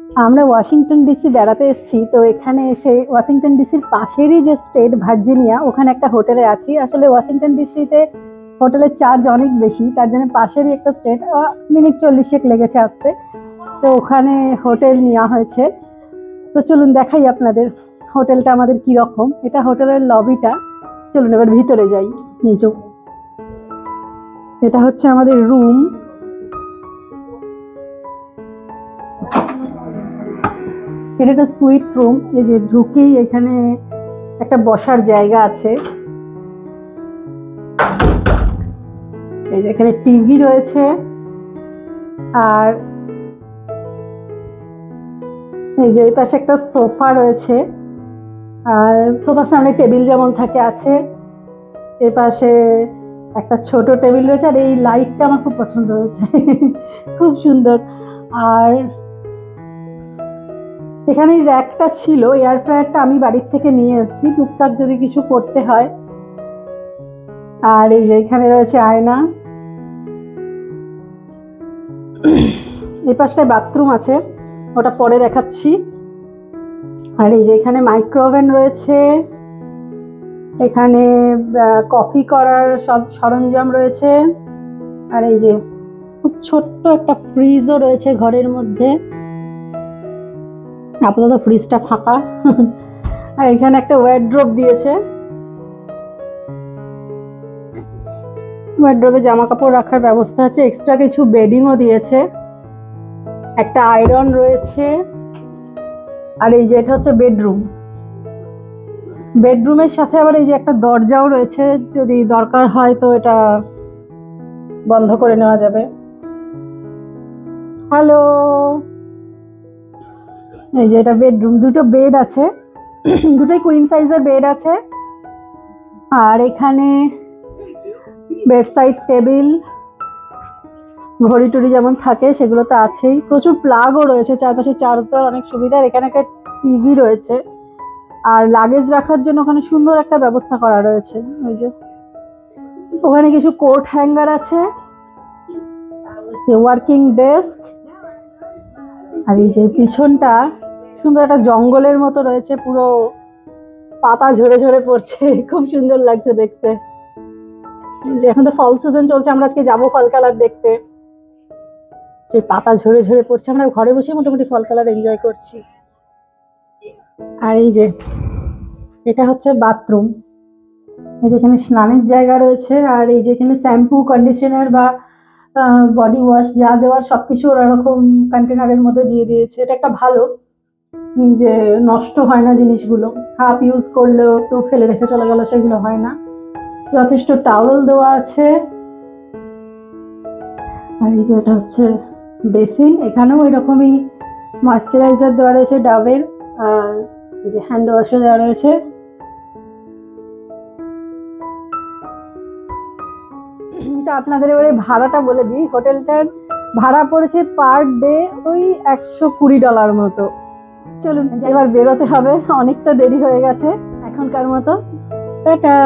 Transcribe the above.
আমরা Washington DC বেড়াতে এসেছি, তো এখানে এসে ওয়াশিংটন ডিসির পাশেরই যে স্টেট ভার্জিনিয়া, ওখানে একটা হোটেলে আছি। আসলে ওয়াশিংটন ডিসিতে হোটেলের চার্জ অনেক বেশি, তার জন্য পাশেরই একটা স্টেট, মিনিট 40 লেগেছে আসতে। তো ওখানে হোটেল নেওয়া হয়েছে। তো চলুন দেখাই আপনাদের হোটেলটা আমাদের কি রকম। এটা হোটেলের লবিটা, চলুন এবার ভিতরে যাই। নিচু, এটা হচ্ছে আমাদের রুম। এটা একটা সুইট রুম। এই যে ঢুকেই এখানে একটা বসার জায়গা আছে। এই যে এখানে টিভি রয়েছে, আর এই যে এই পাশে একটা সোফা রয়েছে, আর সোফার সামনে টেবিল যেমন থাকে আছে। এই পাশে একটা ছোট টেবিল রয়েছে, আর এই লাইটটা আমার খুব পছন্দ হয়েছে খুব সুন্দর। আর এখানে র্যাকটা ছিল, এয়ার ফ্রায়ারটা আমি বাড়ির থেকে নিয়ে এসেছি টুকটাক যদি কিছু করতে হয়। আর এই যে এখানে রয়েছে আয়না। এই পাশটায় বাথরুম আছে, ওটা পরে দেখাচ্ছি। আর এই যে এখানে মাইক্রোওভেন রয়েছে, এখানে কফি করার সব সরঞ্জাম রয়েছে। আর এই যে খুব ছোট্ট একটা ফ্রিজও রয়েছে ঘরের মধ্যে, আপাতত ফ্রিজটা ফাঁকা আর এখানে একটা ওয়ার্ড্রোব দিয়েছে, ওয়ার্ড্রোবে জামা কাপড় রাখার ব্যবস্থা আছে। এক্সট্রা কিছু বেডিংও দিয়েছে, একটা আয়রন রয়েছে। আর এই যে এটা হচ্ছে বেডরুম। বেডরুমের সাথে আবার এই যে একটা দরজাও রয়েছে, যদি দরকার হয় তো এটা বন্ধ করে নেওয়া যাবে। হ্যালো, এই যে এটা বেডরুম। দুটো বেড আছে, দুটোই কুইন সাইজের বেড আছে। আর এখানে বেড সাইড টেবিল, ঘড়ি টড়ি যেমন থাকে সেগুলো তো আছেই। প্রচুর প্লাগও রয়েছে, চারপাশে চার্জ দেওয়ার অনেক সুবিধা। এখানে একটা টিভি রয়েছে, আর লাগেজ রাখার জন্য ওখানে সুন্দর একটা ব্যবস্থা করা রয়েছে। ওই যে ওখানে কিছু কোট হ্যাঙ্গার আছে, যে ওয়ার্কিং ডেস্ক। আর এই যে পিছনটা সুন্দর একটা জঙ্গলের মতো রয়েছে, পুরো পাতা ঝরে ঝরে পড়ছে, খুব সুন্দর লাগছে দেখতে। এখন তো ফল সিজন চলছে, আমরা আজকে যাবো ফল কালার দেখতে। সেই পাতা ঝরে ঝরে পড়ছে, আমরা ঘরে বসে মোটামুটি ফল কালার এনজয় করছি। আর এই যে এটা হচ্ছে বাথরুম। এই যে এখানে স্নানের জায়গা রয়েছে, আর এই যে এখানে শ্যাম্পু, কন্ডিশনার বা বডি ওয়াশ যা দেওয়ার সবকিছু ওরা এরকম কন্টেনারের মধ্যে দিয়ে দিয়েছে। এটা একটা ভালো, যে নষ্ট হয় না জিনিসগুলো, হাফ ইউজ করলেও কেউ ফেলে রেখে চলে গেল সেগুলো হয় না। যথেষ্ট টাওয়েল দেওয়া আছে। আর এই যে এটা হচ্ছে বেসিন, এখানেও এরকমই ময়েশ্চারাইজার দেওয়া রয়েছে ডাবের, আর এই যে হ্যান্ড ওয়াশও দেওয়া রয়েছে। তো আপনাদের এবারে ভাড়াটা বলে দিই। হোটেলটার ভাড়া পড়েছে পার ডে ওই $120 মতো। চলুন এবার বেরোতে হবে, অনেকটা দেরি হয়ে গেছে এখনকার মতো। টাটা।